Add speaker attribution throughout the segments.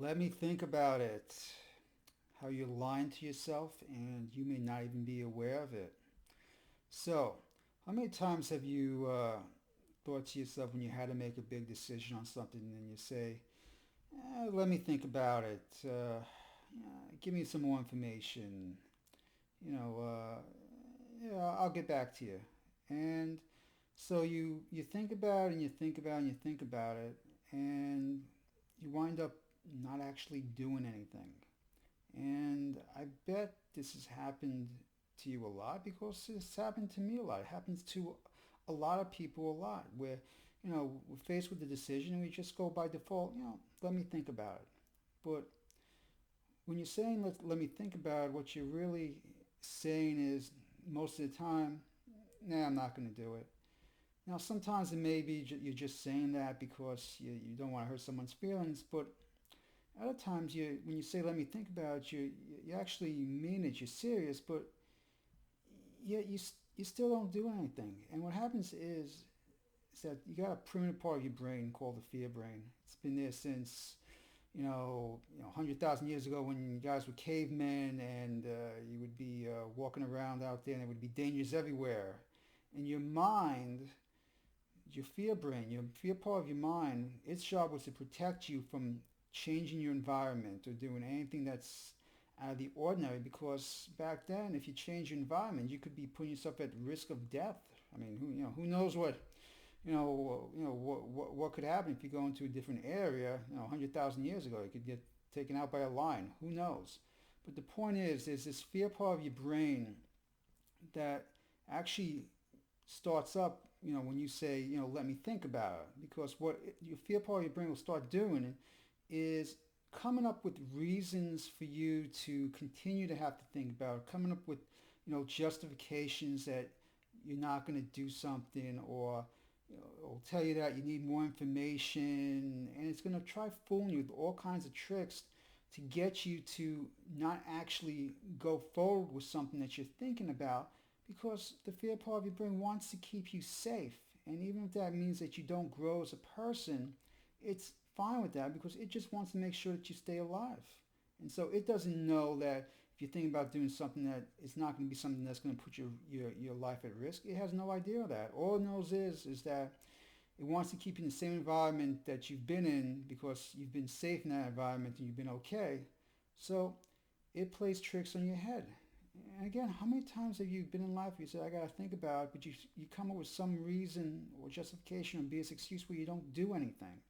Speaker 1: Let me think about it. How you're lying to yourself and you may not even be aware of it. So, how many times have you thought to yourself when you had to make a big decision on something and you say, let me think about it. Give me some more information. You know, yeah, I'll get back to you. And so you think about it and you think about it and you think about it and you wind up not actually doing anything. And I bet this has happened to you a lot because it's happened to me a lot. It happens to a lot of people a lot where, we're faced with a decision and we just go by default, let me think about it. But when you're saying let me think about it, what you're really saying is most of the time, nah, I'm not going to do it. Now, sometimes it may be you're just saying that because you don't want to hurt someone's feelings, but other times, when you say "let me think about it," you actually mean it. You're serious, but yet you still don't do anything. And what happens is that you got a primitive part of your brain called the fear brain. It's been there since 100,000 years ago when you guys were cavemen, and you would be walking around out there, and there would be dangers everywhere. And your mind, your fear brain, your fear part of your mind, its job was to protect you from changing your environment or doing anything that's out of the ordinary, because back then if you change your environment you could be putting yourself at risk of death. I mean, who knows what could happen if you go into a different area. 100,000 years ago you could get taken out by a lion. Who knows? But the point is, there's this fear part of your brain that actually starts up, when you say, let me think about it. Because what your fear part of your brain will start doing is coming up with reasons for you to continue to have to think about it, coming up with, justifications that you're not going to do something, or it'll tell you that you need more information, and it's going to try fooling you with all kinds of tricks to get you to not actually go forward with something that you're thinking about, because the fear part of your brain wants to keep you safe. And even if that means that you don't grow as a person, it's fine with that because it just wants to make sure that you stay alive. And so it doesn't know that if you're thinking about doing something that it's not going to be something that's going to put your life at risk. It has no idea of that. All it knows is that it wants to keep you in the same environment that you've been in because you've been safe in that environment and you've been okay. So it plays tricks on your head. And again, how many times have you been in life where you say, I got to think about it, but you come up with some reason or justification or BS excuse where you don't do anything?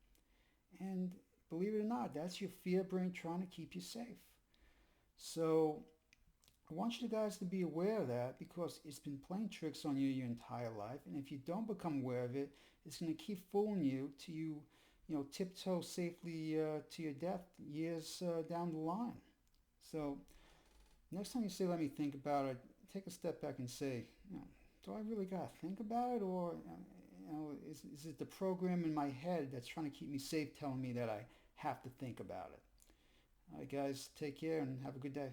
Speaker 1: And believe it or not, that's your fear brain trying to keep you safe. So I want you guys to be aware of that because it's been playing tricks on you your entire life. And if you don't become aware of it, it's going to keep fooling you till you tiptoe safely to your death years down the line. So next time you say, let me think about it, take a step back and say, do I really got to think about it? Or is it the program in my head that's trying to keep me safe telling me that I have to think about it? All right, guys, take care and have a good day.